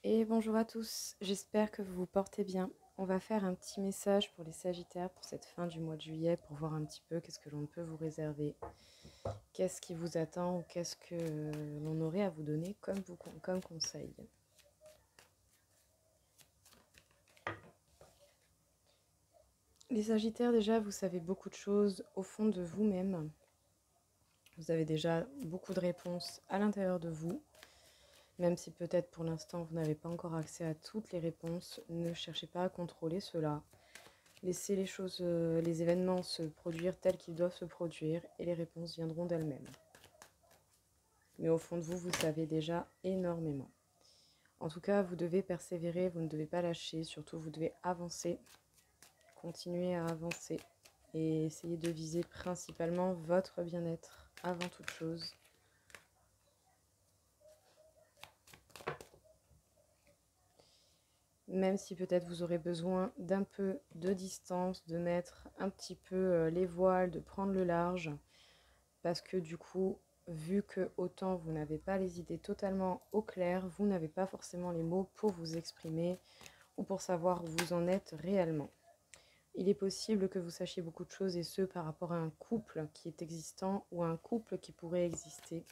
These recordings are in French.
Et bonjour à tous, j'espère que vous vous portez bien. On va faire un petit message pour les Sagittaires pour cette fin du mois de juillet, pour voir un petit peu qu'est-ce que l'on peut vous réserver, qu'est-ce qui vous attend ou qu'est-ce que l'on aurait à vous donner comme conseil. Les Sagittaires, déjà, vous savez beaucoup de choses au fond de vous-même. Vous avez déjà beaucoup de réponses à l'intérieur de vous. Même si peut-être pour l'instant vous n'avez pas encore accès à toutes les réponses, ne cherchez pas à contrôler cela. Laissez les choses, les événements se produire tels qu'ils doivent se produire et les réponses viendront d'elles-mêmes. Mais au fond de vous, vous savez déjà énormément. En tout cas, vous devez persévérer, vous ne devez pas lâcher, surtout vous devez avancer, continuer à avancer et essayer de viser principalement votre bien-être avant toute chose. Même si peut-être vous aurez besoin d'un peu de distance, de mettre un petit peu les voiles, de prendre le large, parce que du coup, vu que autant vous n'avez pas les idées totalement au clair, vous n'avez pas forcément les mots pour vous exprimer ou pour savoir où vous en êtes réellement. Il est possible que vous sachiez beaucoup de choses et ce par rapport à un couple qui est existant ou à un couple qui pourrait exister.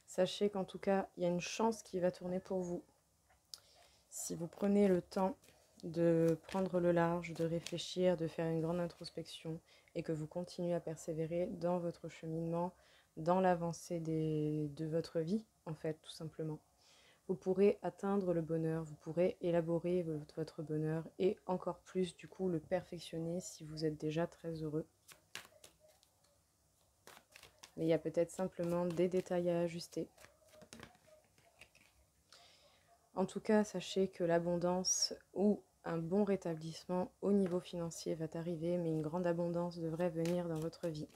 Sachez qu'en tout cas, il y a une chance qui va tourner pour vous. Si vous prenez le temps de prendre le large, de réfléchir, de faire une grande introspection et que vous continuez à persévérer dans votre cheminement, dans l'avancée de votre vie, en fait, tout simplement. Vous pourrez atteindre le bonheur, vous pourrez élaborer votre bonheur et encore plus, du coup, le perfectionner si vous êtes déjà très heureux. Mais il y a peut-être simplement des détails à ajuster. En tout cas, sachez que l'abondance ou un bon rétablissement au niveau financier va arriver, mais une grande abondance devrait venir dans votre vie.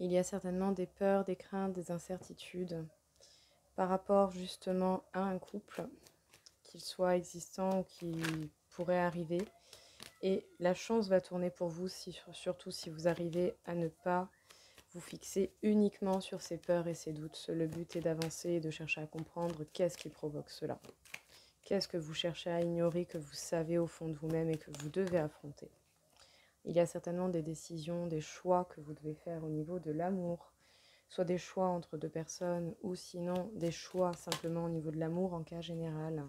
Il y a certainement des peurs, des craintes, des incertitudes par rapport justement à un couple, qu'il soit existant ou qui pourrait arriver. Et la chance va tourner pour vous, surtout si vous arrivez à ne pas vous fixer uniquement sur ces peurs et ces doutes. Le but est d'avancer et de chercher à comprendre qu'est-ce qui provoque cela. Qu'est-ce que vous cherchez à ignorer, que vous savez au fond de vous-même et que vous devez affronter. Il y a certainement des décisions, des choix que vous devez faire au niveau de l'amour, soit des choix entre deux personnes ou sinon des choix simplement au niveau de l'amour en cas général.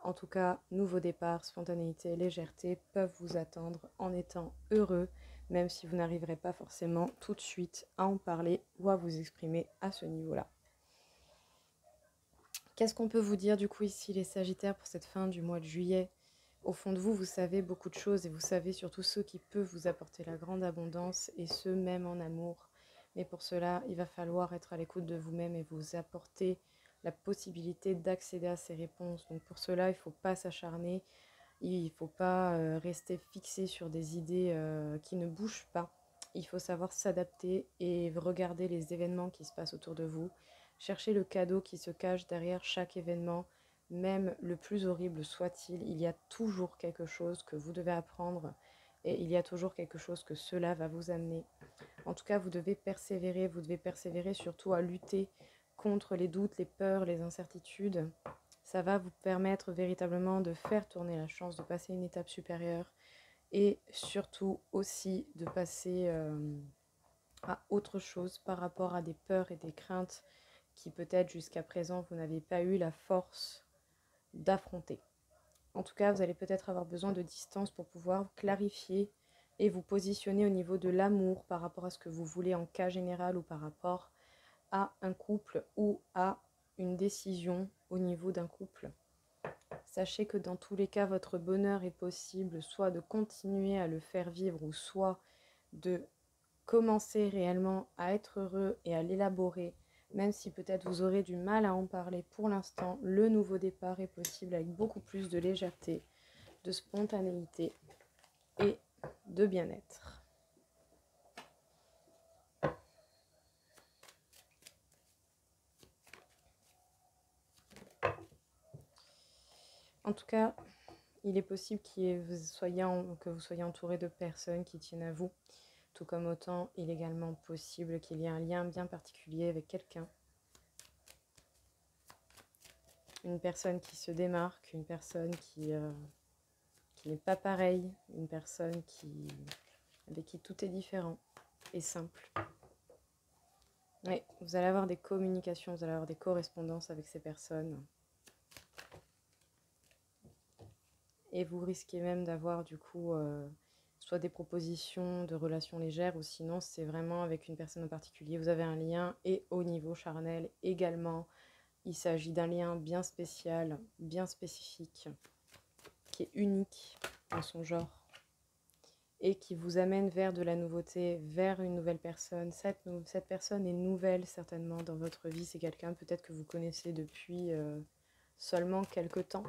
En tout cas, nouveau départ, spontanéité, légèreté peuvent vous attendre en étant heureux, même si vous n'arriverez pas forcément tout de suite à en parler ou à vous exprimer à ce niveau-là. Qu'est-ce qu'on peut vous dire du coup ici les Sagittaires pour cette fin du mois de juillet? Au fond de vous, vous savez beaucoup de choses et vous savez surtout ce qui peut vous apporter la grande abondance et ce même en amour. Mais pour cela, il va falloir être à l'écoute de vous-même et vous apporter la possibilité d'accéder à ces réponses. Donc pour cela, il ne faut pas s'acharner, il ne faut pas rester fixé sur des idées qui ne bougent pas. Il faut savoir s'adapter et regarder les événements qui se passent autour de vous. Chercher le cadeau qui se cache derrière chaque événement, même le plus horrible soit-il. Il y a toujours quelque chose que vous devez apprendre et il y a toujours quelque chose que cela va vous amener. En tout cas, vous devez persévérer surtout à lutter contre les doutes, les peurs, les incertitudes. Ça va vous permettre véritablement de faire tourner la chance, de passer une étape supérieure et surtout aussi de passer à autre chose par rapport à des peurs et des craintes qui peut-être jusqu'à présent vous n'avez pas eu la force d'affronter. En tout cas, vous allez peut-être avoir besoin de distance pour pouvoir clarifier et vous positionner au niveau de l'amour par rapport à ce que vous voulez en cas général ou par rapport à un couple ou à une décision au niveau d'un couple. Sachez que dans tous les cas, votre bonheur est possible, soit de continuer à le faire vivre ou soit de commencer réellement à être heureux et à l'élaborer, même si peut-être vous aurez du mal à en parler pour l'instant. Le nouveau départ est possible avec beaucoup plus de légèreté, de spontanéité et de bien-être. En tout cas, il est possible que vous soyez entouré de personnes qui tiennent à vous, tout comme autant il est également possible qu'il y ait un lien bien particulier avec quelqu'un. Une personne qui se démarque, une personne qui n'est pas pareille, une personne avec qui tout est différent et simple. Oui, vous allez avoir des communications, vous allez avoir des correspondances avec ces personnes. Et vous risquez même d'avoir du coup soit des propositions de relations légères ou sinon c'est vraiment avec une personne en particulier. Vous avez un lien et au niveau charnel également. Il s'agit d'un lien bien spécial, bien spécifique, qui est unique en son genre et qui vous amène vers de la nouveauté, vers une nouvelle personne. Cette personne est nouvelle certainement dans votre vie. C'est quelqu'un peut-être que vous connaissez depuis seulement quelques temps.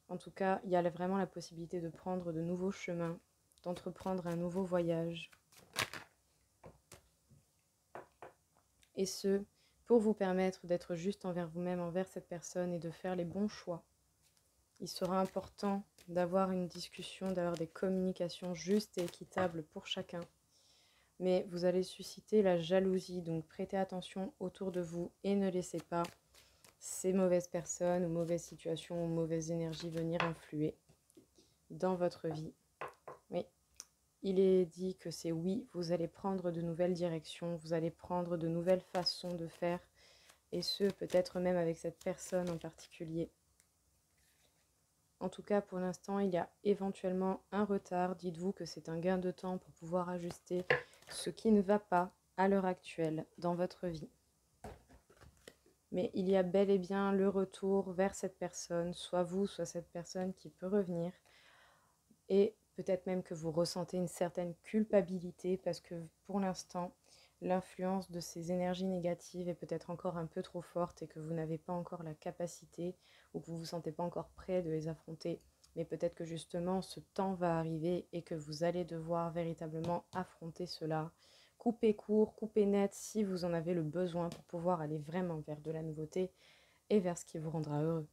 En tout cas, il y a vraiment la possibilité de prendre de nouveaux chemins, d'entreprendre un nouveau voyage. Et ce, pour vous permettre d'être juste envers vous-même, envers cette personne et de faire les bons choix. Il sera important d'avoir une discussion, d'avoir des communications justes et équitables pour chacun. Mais vous allez susciter la jalousie, donc prêtez attention autour de vous et ne laissez pas ces mauvaises personnes ou mauvaises situations ou mauvaises énergies venir influer dans votre vie. Oui, il est dit que c'est oui, vous allez prendre de nouvelles directions, vous allez prendre de nouvelles façons de faire, et ce, peut-être même avec cette personne en particulier. En tout cas, pour l'instant, il y a éventuellement un retard. Dites-vous que c'est un gain de temps pour pouvoir ajuster ce qui ne va pas à l'heure actuelle dans votre vie. Mais il y a bel et bien le retour vers cette personne, soit vous, soit cette personne qui peut revenir. Et peut-être même que vous ressentez une certaine culpabilité parce que pour l'instant, l'influence de ces énergies négatives est peut-être encore un peu trop forte et que vous n'avez pas encore la capacité ou que vous ne vous sentez pas encore prêt de les affronter. Mais peut-être que justement ce temps va arriver et que vous allez devoir véritablement affronter cela. Coupez court, coupez net si vous en avez le besoin pour pouvoir aller vraiment vers de la nouveauté et vers ce qui vous rendra heureux.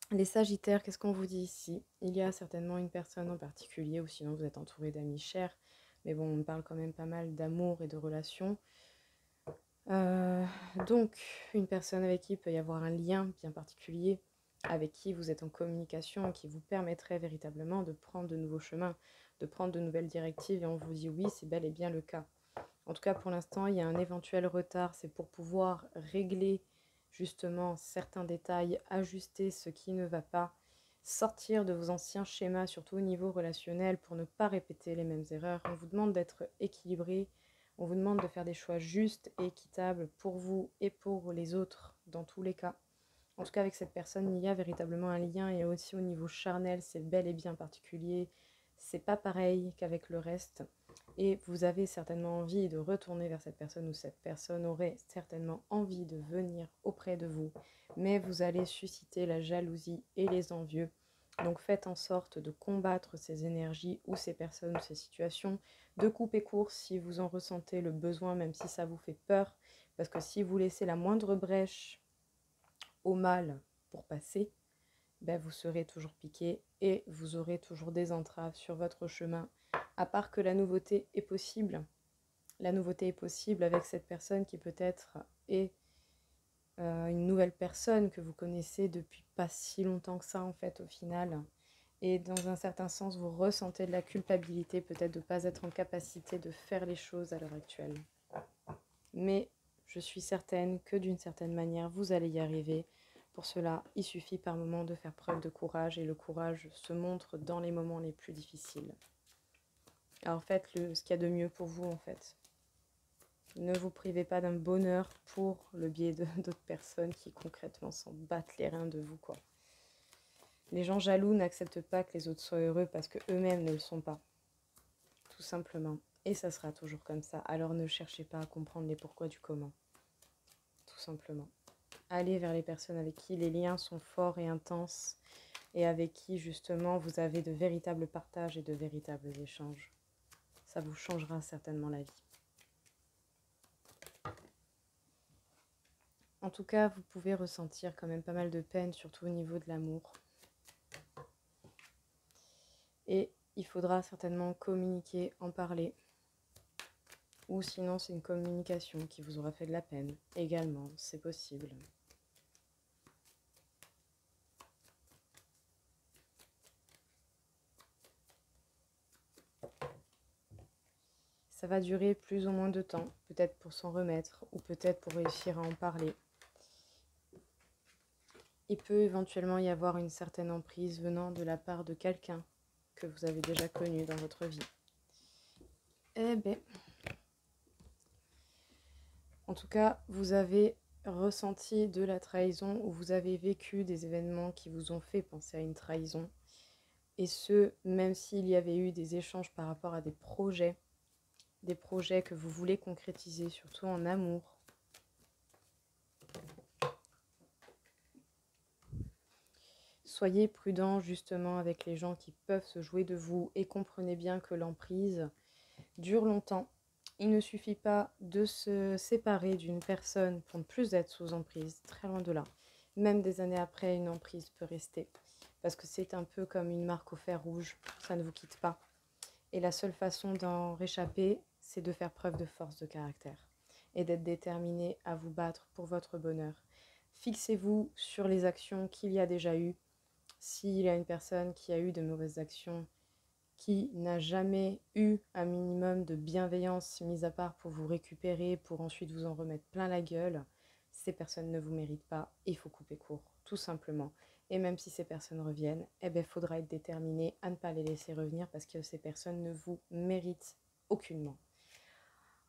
Les Sagittaires, qu'est-ce qu'on vous dit ici? Il y a certainement une personne en particulier, ou sinon vous êtes entouré d'amis chers, mais bon, on parle quand même pas mal d'amour et de relations. Donc, une personne avec qui il peut y avoir un lien bien particulier, avec qui vous êtes en communication et qui vous permettrait véritablement de prendre de nouveaux chemins, de prendre de nouvelles directives, et on vous dit oui, c'est bel et bien le cas. En tout cas, pour l'instant, il y a un éventuel retard, c'est pour pouvoir régler justement certains détails, ajuster ce qui ne va pas, sortir de vos anciens schémas, surtout au niveau relationnel, pour ne pas répéter les mêmes erreurs. On vous demande d'être équilibré, on vous demande de faire des choix justes et équitables pour vous et pour les autres, dans tous les cas. En tout cas, avec cette personne, il y a véritablement un lien et aussi au niveau charnel, c'est bel et bien particulier. C'est pas pareil qu'avec le reste. Et vous avez certainement envie de retourner vers cette personne ou cette personne aurait certainement envie de venir auprès de vous. Mais vous allez susciter la jalousie et les envieux. Donc faites en sorte de combattre ces énergies ou ces personnes ou ces situations, de couper court si vous en ressentez le besoin, même si ça vous fait peur. Parce que si vous laissez la moindre brèche au mal pour passer, ben vous serez toujours piqué et vous aurez toujours des entraves sur votre chemin. À part que la nouveauté est possible. La nouveauté est possible avec cette personne qui peut-être est une nouvelle personne que vous connaissez depuis pas si longtemps que ça en fait au final. Et dans un certain sens, vous ressentez de la culpabilité peut-être de ne pas être en capacité de faire les choses à l'heure actuelle. Mais je suis certaine que d'une certaine manière, vous allez y arriver Pour cela, il suffit par moments de faire preuve de courage et le courage se montre dans les moments les plus difficiles. Alors faites ce qu'il y a de mieux pour vous en fait. Ne vous privez pas d'un bonheur pour le biais d'autres personnes qui concrètement s'en battent les reins de vous, quoi. Les gens jaloux n'acceptent pas que les autres soient heureux parce qu'eux-mêmes ne le sont pas. Tout simplement. Et ça sera toujours comme ça. Alors ne cherchez pas à comprendre les pourquoi du comment. Tout simplement. Allez vers les personnes avec qui les liens sont forts et intenses et avec qui justement vous avez de véritables partages et de véritables échanges. Ça vous changera certainement la vie. En tout cas, vous pouvez ressentir quand même pas mal de peine, surtout au niveau de l'amour. Et il faudra certainement communiquer, en parler. Ou sinon, c'est une communication qui vous aura fait de la peine. Également, c'est possible. Ça va durer plus ou moins de temps, peut-être pour s'en remettre, ou peut-être pour réussir à en parler. Il peut éventuellement y avoir une certaine emprise venant de la part de quelqu'un que vous avez déjà connu dans votre vie. Eh bien, en tout cas, vous avez ressenti de la trahison ou vous avez vécu des événements qui vous ont fait penser à une trahison. Et ce, même s'il y avait eu des échanges par rapport à des projets que vous voulez concrétiser, surtout en amour. Soyez prudent justement avec les gens qui peuvent se jouer de vous et comprenez bien que l'emprise dure longtemps. Il ne suffit pas de se séparer d'une personne pour ne plus être sous emprise, très loin de là. Même des années après, une emprise peut rester. Parce que c'est un peu comme une marque au fer rouge, ça ne vous quitte pas. Et la seule façon d'en réchapper, c'est de faire preuve de force de caractère et d'être déterminé à vous battre pour votre bonheur. Fixez-vous sur les actions qu'il y a déjà eues. S'il y a une personne qui a eu de mauvaises actions, qui n'a jamais eu un minimum de bienveillance, mis à part pour vous récupérer, pour ensuite vous en remettre plein la gueule, ces personnes ne vous méritent pas et il faut couper court, tout simplement. Et même si ces personnes reviennent, eh bien, il faudra être déterminé à ne pas les laisser revenir parce que ces personnes ne vous méritent aucunement.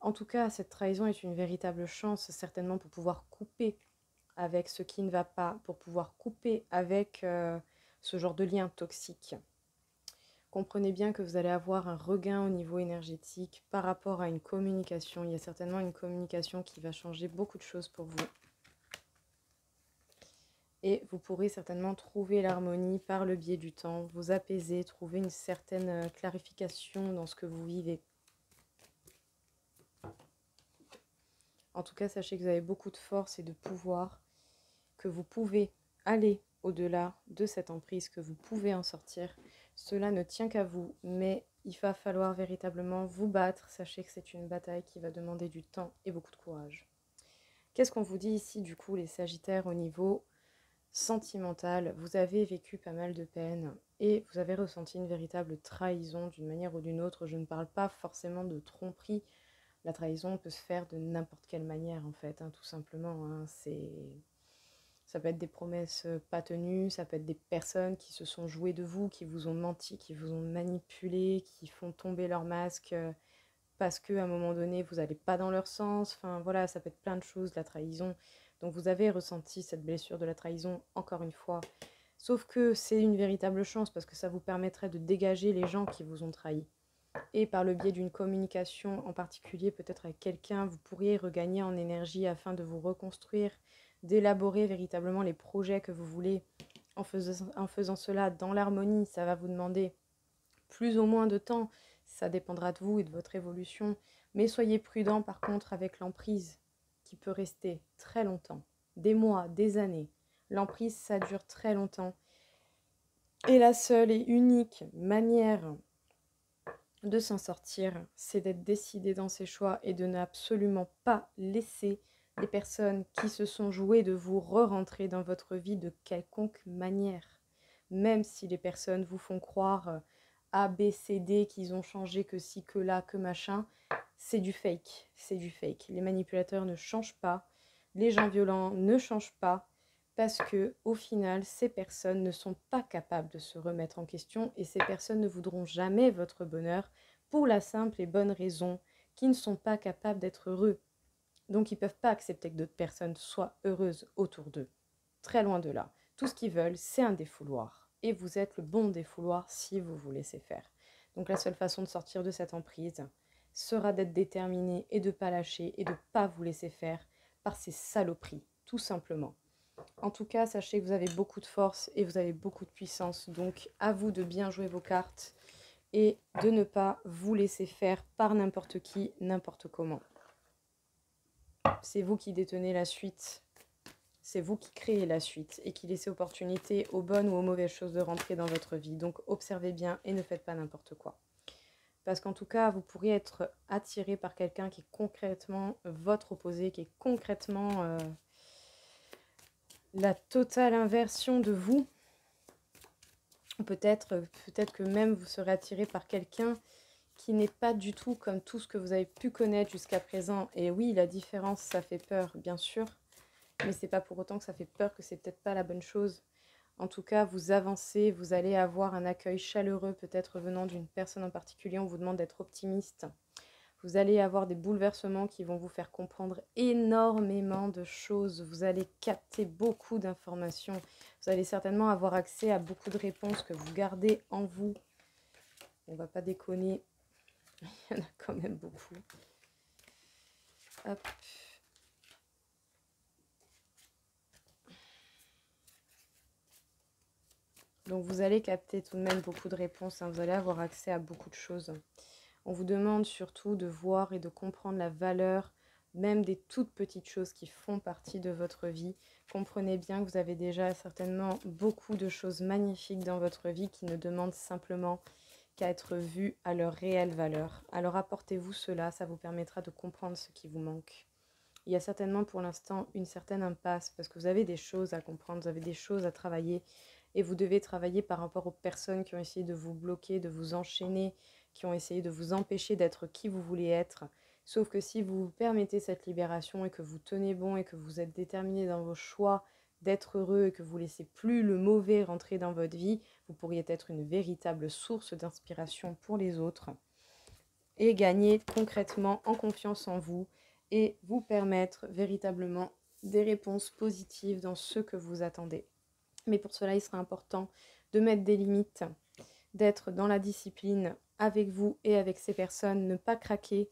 En tout cas, cette trahison est une véritable chance, certainement pour pouvoir couper avec ce qui ne va pas, pour pouvoir couper avec ce genre de lien toxique. Comprenez bien que vous allez avoir un regain au niveau énergétique par rapport à une communication. Il y a certainement une communication qui va changer beaucoup de choses pour vous. Et vous pourrez certainement trouver l'harmonie par le biais du temps, vous apaiser, trouver une certaine clarification dans ce que vous vivez. En tout cas, sachez que vous avez beaucoup de force et de pouvoir, que vous pouvez aller au-delà de cette emprise, que vous pouvez en sortir. Cela ne tient qu'à vous, mais il va falloir véritablement vous battre. Sachez que c'est une bataille qui va demander du temps et beaucoup de courage. Qu'est-ce qu'on vous dit ici, du coup, les Sagittaires, au niveau sentimental? Vous avez vécu pas mal de peine et vous avez ressenti une véritable trahison d'une manière ou d'une autre. Je ne parle pas forcément de tromperie. La trahison peut se faire de n'importe quelle manière, en fait, tout simplement. Ça peut être des promesses pas tenues, ça peut être des personnes qui se sont jouées de vous, qui vous ont menti, qui vous ont manipulé, qui font tomber leur masque parce qu'à un moment donné, vous n'allez pas dans leur sens. Enfin voilà, ça peut être plein de choses, la trahison. Donc vous avez ressenti cette blessure de la trahison, encore une fois. Sauf que c'est une véritable chance parce que ça vous permettrait de dégager les gens qui vous ont trahi. Et par le biais d'une communication en particulier, peut-être avec quelqu'un, vous pourriez regagner en énergie afin de vous reconstruire, d'élaborer véritablement les projets que vous voulez. En faisant cela dans l'harmonie, ça va vous demander plus ou moins de temps. Ça dépendra de vous et de votre évolution. Mais soyez prudent par contre avec l'emprise qui peut rester très longtemps. Des mois, des années. L'emprise, ça dure très longtemps. Et la seule et unique manière de s'en sortir, c'est d'être décidé dans ses choix et de n'absolument pas laisser les personnes qui se sont jouées de vous re-rentrer dans votre vie de quelconque manière. Même si les personnes vous font croire A, B, C, D, qu'ils ont changé, que ci, que là, que machin, c'est du fake, c'est du fake. Les manipulateurs ne changent pas, les gens violents ne changent pas, Parce que au final, ces personnes ne sont pas capables de se remettre en question et ces personnes ne voudront jamais votre bonheur pour la simple et bonne raison qu'ils ne sont pas capables d'être heureux. Donc ils ne peuvent pas accepter que d'autres personnes soient heureuses autour d'eux. Très loin de là. Tout ce qu'ils veulent, c'est un défouloir. Et vous êtes le bon défouloir si vous vous laissez faire. Donc la seule façon de sortir de cette emprise sera d'être déterminé et de ne pas lâcher et de ne pas vous laisser faire par ces saloperies, tout simplement. En tout cas, sachez que vous avez beaucoup de force et vous avez beaucoup de puissance. Donc à vous de bien jouer vos cartes et de ne pas vous laisser faire par n'importe qui, n'importe comment. C'est vous qui détenez la suite. C'est vous qui créez la suite et qui laissez opportunité aux bonnes ou aux mauvaises choses de rentrer dans votre vie. Donc observez bien et ne faites pas n'importe quoi. Parce qu'en tout cas, vous pourriez être attiré par quelqu'un qui est concrètement votre opposé, qui est concrètement la totale inversion de vous. Peut-être que même vous serez attiré par quelqu'un qui n'est pas du tout comme tout ce que vous avez pu connaître jusqu'à présent. Et oui, la différence, ça fait peur, bien sûr. Mais c'est pas pour autant que ça fait peur que c'est peut-être pas la bonne chose. En tout cas, vous avancez, vous allez avoir un accueil chaleureux, peut-être venant d'une personne en particulier. On vous demande d'être optimiste. Vous allez avoir des bouleversements qui vont vous faire comprendre énormément de choses. Vous allez capter beaucoup d'informations. Vous allez certainement avoir accès à beaucoup de réponses que vous gardez en vous. On va pas déconner. Il y en a quand même beaucoup. Hop. Donc vous allez capter tout de même beaucoup de réponses. Vous allez avoir accès à beaucoup de choses. On vous demande surtout de voir et de comprendre la valeur même des toutes petites choses qui font partie de votre vie. Comprenez bien que vous avez déjà certainement beaucoup de choses magnifiques dans votre vie qui ne demandent simplement qu'à être vues à leur réelle valeur. Alors apportez-vous cela, ça vous permettra de comprendre ce qui vous manque. Il y a certainement pour l'instant une certaine impasse parce que vous avez des choses à comprendre, vous avez des choses à travailler et vous devez travailler par rapport aux personnes qui ont essayé de vous bloquer, de vous enchaîner, qui ont essayé de vous empêcher d'être qui vous voulez être. Sauf que si vous vous permettez cette libération et que vous tenez bon et que vous êtes déterminé dans vos choix d'être heureux et que vous ne laissez plus le mauvais rentrer dans votre vie, vous pourriez être une véritable source d'inspiration pour les autres et gagner concrètement en confiance en vous et vous permettre véritablement des réponses positives dans ce que vous attendez. Mais pour cela, il sera important de mettre des limites, d'être dans la discipline avec vous et avec ces personnes, ne pas craquer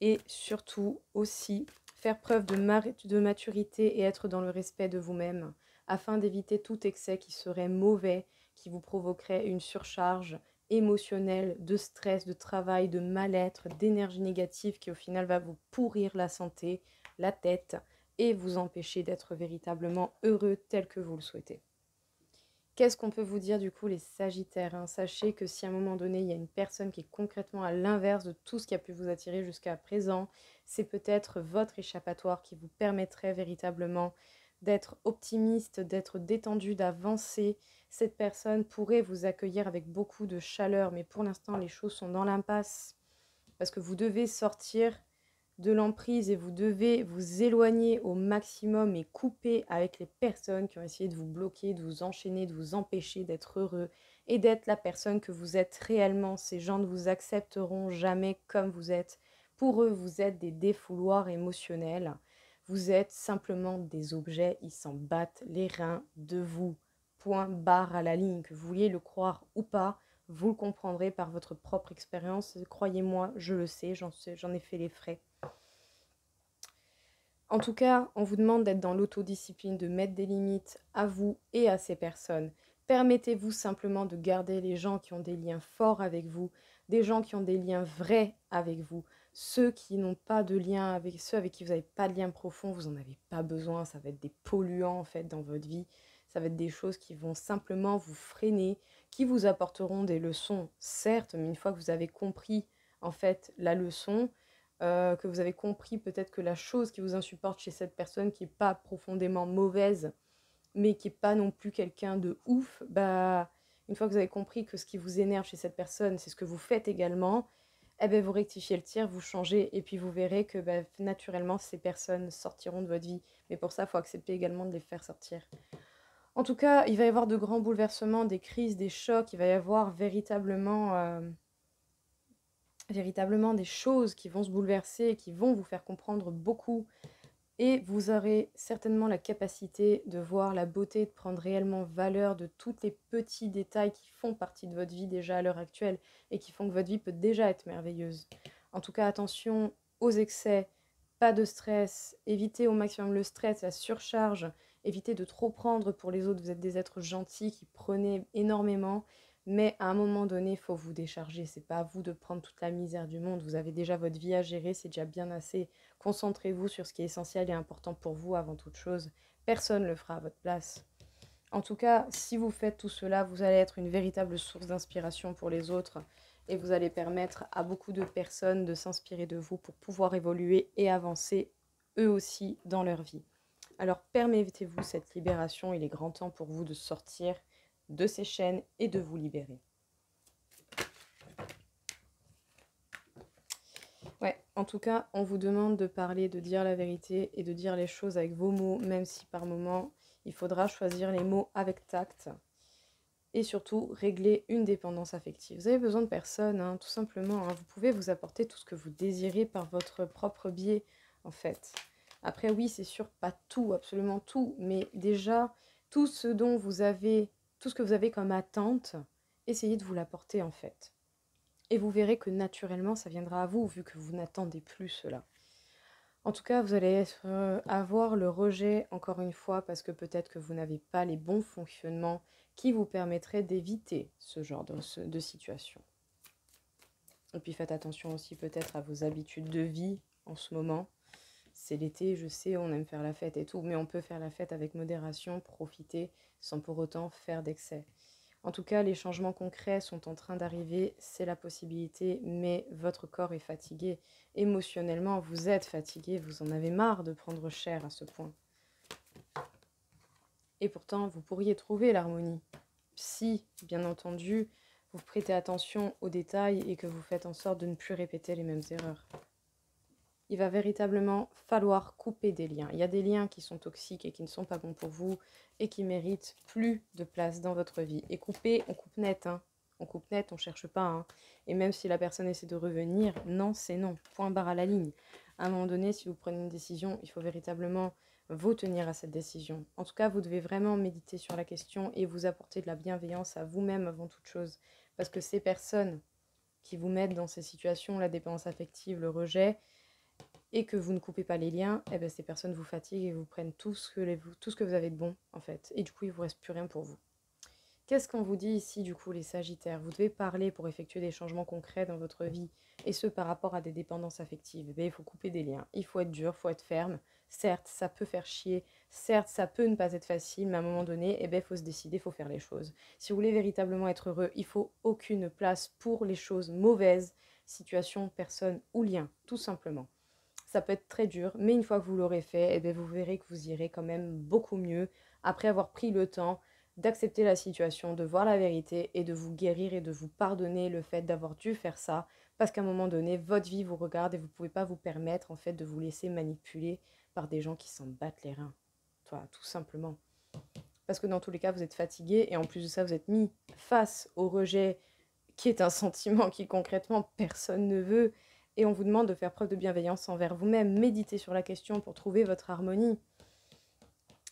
et surtout aussi faire preuve de maturité et être dans le respect de vous-même afin d'éviter tout excès qui serait mauvais, qui vous provoquerait une surcharge émotionnelle, de stress, de travail, de mal-être, d'énergie négative qui au final va vous pourrir la santé, la tête et vous empêcher d'être véritablement heureux tel que vous le souhaitez. Qu'est-ce qu'on peut vous dire du coup les Sagittaires, hein? Sachez que si à un moment donné il y a une personne qui est concrètement à l'inverse de tout ce qui a pu vous attirer jusqu'à présent, c'est peut-être votre échappatoire qui vous permettrait véritablement d'être optimiste, d'être détendu, d'avancer. Cette personne pourrait vous accueillir avec beaucoup de chaleur, mais pour l'instant les choses sont dans l'impasse parce que vous devez sortir de l'emprise et vous devez vous éloigner au maximum et couper avec les personnes qui ont essayé de vous bloquer, de vous enchaîner, de vous empêcher d'être heureux et d'être la personne que vous êtes réellement. Ces gens ne vous accepteront jamais comme vous êtes. Pour eux, vous êtes des défouloirs émotionnels. Vous êtes simplement des objets. Ils s'en battent les reins de vous. Point barre à la ligne, que vous vouliez le croire ou pas. Vous le comprendrez par votre propre expérience. Croyez-moi, je le sais, j'en ai fait les frais. En tout cas, on vous demande d'être dans l'autodiscipline, de mettre des limites à vous et à ces personnes. Permettez-vous simplement de garder les gens qui ont des liens forts avec vous, des gens qui ont des liens vrais avec vous. Ceux qui n'ont pas de lien avec ceux avec qui vous n'avez pas de lien profond, vous n'en avez pas besoin. Ça va être des polluants en fait dans votre vie. Ça va être des choses qui vont simplement vous freiner, qui vous apporteront des leçons, certes, mais une fois que vous avez compris en fait la leçon, que vous avez compris peut-être que la chose qui vous insupporte chez cette personne qui n'est pas profondément mauvaise, mais qui n'est pas non plus quelqu'un de ouf, bah, une fois que vous avez compris que ce qui vous énerve chez cette personne, c'est ce que vous faites également, eh ben, vous rectifiez le tir, vous changez, et puis vous verrez que bah, naturellement, ces personnes sortiront de votre vie. Mais pour ça, il faut accepter également de les faire sortir. En tout cas, il va y avoir de grands bouleversements, des crises, des chocs, il va y avoir véritablement des choses qui vont se bouleverser et qui vont vous faire comprendre beaucoup. Et vous aurez certainement la capacité de voir la beauté, de prendre réellement valeur de tous les petits détails qui font partie de votre vie déjà à l'heure actuelle et qui font que votre vie peut déjà être merveilleuse. En tout cas, attention aux excès, pas de stress, évitez au maximum le stress, la surcharge, évitez de trop prendre pour les autres. Vous êtes des êtres gentils qui prenez énormément, mais à un moment donné, il faut vous décharger. C'est pas à vous de prendre toute la misère du monde. Vous avez déjà votre vie à gérer, c'est déjà bien assez. Concentrez-vous sur ce qui est essentiel et important pour vous avant toute chose. Personne ne le fera à votre place. En tout cas, si vous faites tout cela, vous allez être une véritable source d'inspiration pour les autres et vous allez permettre à beaucoup de personnes de s'inspirer de vous pour pouvoir évoluer et avancer eux aussi dans leur vie. Alors permettez-vous cette libération, il est grand temps pour vous de sortir de ces chaînes et de vous libérer. Ouais, en tout cas, on vous demande de parler, de dire la vérité et de dire les choses avec vos mots, même si par moments, il faudra choisir les mots avec tact. Et surtout, régler une dépendance affective. Vous avez besoin de personne, hein, tout simplement. Hein. Vous pouvez vous apporter tout ce que vous désirez par votre propre biais, en fait. Après, oui, c'est sûr, pas tout, absolument tout, mais déjà, tout ce dont vous avez, tout ce que vous avez comme attente, essayez de vous l'apporter, en fait. Et vous verrez que naturellement, ça viendra à vous, vu que vous n'attendez plus cela. En tout cas, vous allez avoir le rejet, encore une fois, parce que peut-être que vous n'avez pas les bons fonctionnements qui vous permettraient d'éviter ce genre de situation. Et puis faites attention aussi peut-être à vos habitudes de vie en ce moment. C'est l'été, je sais, on aime faire la fête et tout, mais on peut faire la fête avec modération, profiter sans pour autant faire d'excès. En tout cas, les changements concrets sont en train d'arriver, c'est la possibilité, mais votre corps est fatigué. Émotionnellement, vous êtes fatigué, vous en avez marre de prendre cher à ce point. Et pourtant, vous pourriez trouver l'harmonie. Si, bien entendu, vous prêtez attention aux détails et que vous faites en sorte de ne plus répéter les mêmes erreurs. Il va véritablement falloir couper des liens. Il y a des liens qui sont toxiques et qui ne sont pas bons pour vous et qui méritent plus de place dans votre vie. Et couper, on coupe net, hein. On coupe net, on cherche pas, hein. Et même si la personne essaie de revenir, non, c'est non. Point barre à la ligne. À un moment donné, si vous prenez une décision, il faut véritablement vous tenir à cette décision. En tout cas, vous devez vraiment méditer sur la question et vous apporter de la bienveillance à vous-même avant toute chose. Parce que ces personnes qui vous mettent dans ces situations, la dépendance affective, le rejet, et que vous ne coupez pas les liens, eh ben ces personnes vous fatiguent et vous prennent tout ce que vous avez de bon, en fait. Et du coup, il ne vous reste plus rien pour vous. Qu'est-ce qu'on vous dit ici, du coup, les Sagittaires? Vous devez parler pour effectuer des changements concrets dans votre vie, et ce, par rapport à des dépendances affectives. Eh bien, il faut couper des liens, il faut être dur, il faut être ferme. Certes, ça peut faire chier, certes, ça peut ne pas être facile, mais à un moment donné, eh bien, il faut se décider, il faut faire les choses. Si vous voulez véritablement être heureux, il faut aucune place pour les choses mauvaises, situations, personnes ou liens, tout simplement. Ça peut être très dur, mais une fois que vous l'aurez fait, eh bien, vous verrez que vous irez quand même beaucoup mieux après avoir pris le temps d'accepter la situation, de voir la vérité et de vous guérir et de vous pardonner le fait d'avoir dû faire ça, parce qu'à un moment donné, votre vie vous regarde et vous ne pouvez pas vous permettre en fait de vous laisser manipuler par des gens qui s'en battent les reins. Voilà, tout simplement. Parce que dans tous les cas, vous êtes fatigué et en plus de ça, vous êtes mis face au rejet qui est un sentiment qui concrètement personne ne veut. Et on vous demande de faire preuve de bienveillance envers vous-même, méditer sur la question pour trouver votre harmonie,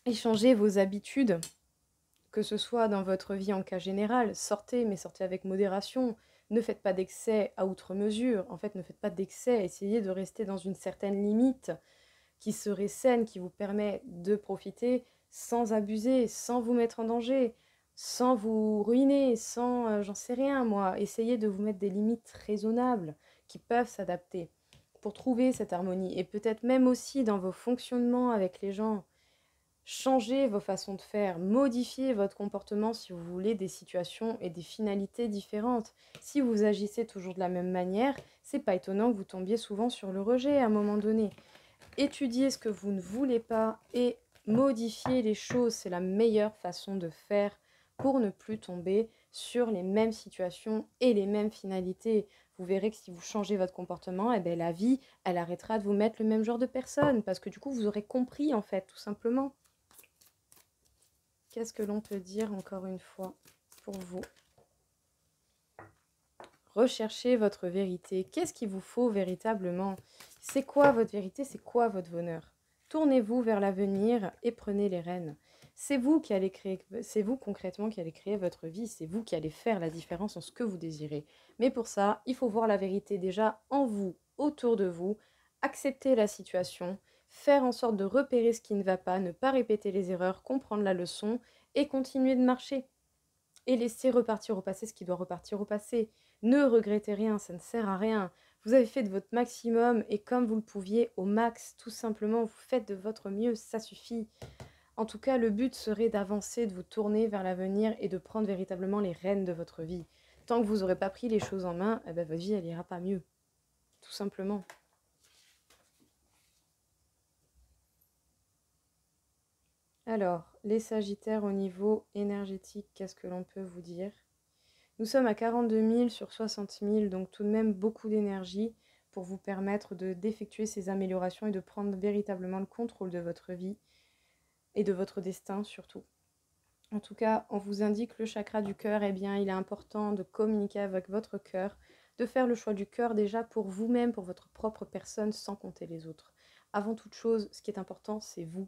échanger vos habitudes, que ce soit dans votre vie en cas général, sortez, mais sortez avec modération, ne faites pas d'excès à outre mesure, en fait ne faites pas d'excès, essayez de rester dans une certaine limite qui serait saine, qui vous permet de profiter sans abuser, sans vous mettre en danger, sans vous ruiner, sans, j'en sais rien moi, essayez de vous mettre des limites raisonnables qui peuvent s'adapter pour trouver cette harmonie et peut-être même aussi dans vos fonctionnements avec les gens. Changez vos façons de faire, modifiez votre comportement si vous voulez des situations et des finalités différentes. Si vous agissez toujours de la même manière, c'est pas étonnant que vous tombiez souvent sur le rejet à un moment donné. Étudiez ce que vous ne voulez pas et modifier les choses, c'est la meilleure façon de faire pour ne plus tomber sur les mêmes situations et les mêmes finalités. Vous verrez que si vous changez votre comportement, eh bien, la vie, elle arrêtera de vous mettre le même genre de personne parce que du coup, vous aurez compris en fait, tout simplement. Qu'est-ce que l'on peut dire encore une fois pour vous? Recherchez votre vérité. Qu'est-ce qu'il vous faut véritablement? C'est quoi votre vérité? C'est quoi votre bonheur? Tournez-vous vers l'avenir et prenez les rênes. C'est vous qui allez créer, c'est vous concrètement qui allez créer votre vie, c'est vous qui allez faire la différence en ce que vous désirez. Mais pour ça, il faut voir la vérité déjà en vous, autour de vous, accepter la situation, faire en sorte de repérer ce qui ne va pas, ne pas répéter les erreurs, comprendre la leçon et continuer de marcher. Et laisser repartir au passé ce qui doit repartir au passé. Ne regrettez rien, ça ne sert à rien. Vous avez fait de votre maximum et comme vous le pouviez au max, tout simplement, vous faites de votre mieux, ça suffit. En tout cas, le but serait d'avancer, de vous tourner vers l'avenir et de prendre véritablement les rênes de votre vie. Tant que vous n'aurez pas pris les choses en main, eh ben, votre vie, elle ira pas mieux. Tout simplement. Alors, les Sagittaires au niveau énergétique, qu'est-ce que l'on peut vous dire? Nous sommes à 42 000 sur 60 000, donc tout de même beaucoup d'énergie pour vous permettre d'effectuer ces améliorations et de prendre véritablement le contrôle de votre vie et de votre destin surtout. En tout cas, on vous indique le chakra du cœur, eh bien, il est important de communiquer avec votre cœur, de faire le choix du cœur déjà pour vous-même, pour votre propre personne, sans compter les autres. Avant toute chose, ce qui est important, c'est vous.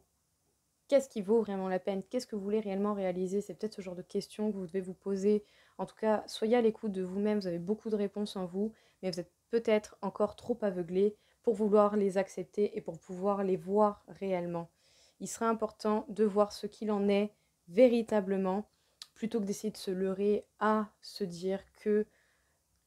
Qu'est-ce qui vaut vraiment la peine? Qu'est-ce que vous voulez réellement réaliser? C'est peut-être ce genre de questions que vous devez vous poser. En tout cas, soyez à l'écoute de vous-même, vous avez beaucoup de réponses en vous, mais vous êtes peut-être encore trop aveuglé pour vouloir les accepter et pour pouvoir les voir réellement. Il sera important de voir ce qu'il en est véritablement, plutôt que d'essayer de se leurrer à se dire que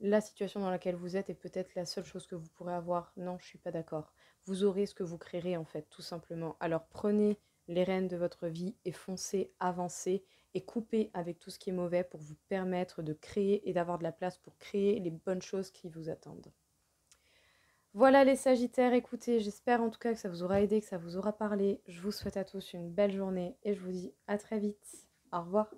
la situation dans laquelle vous êtes est peut-être la seule chose que vous pourrez avoir. Non, je ne suis pas d'accord. Vous aurez ce que vous créerez en fait, tout simplement. Alors prenez les rênes de votre vie et foncez, avancez et coupez avec tout ce qui est mauvais pour vous permettre de créer et d'avoir de la place pour créer les bonnes choses qui vous attendent. Voilà les Sagittaires, écoutez, j'espère en tout cas que ça vous aura aidé, que ça vous aura parlé. Je vous souhaite à tous une belle journée et je vous dis à très vite. Au revoir.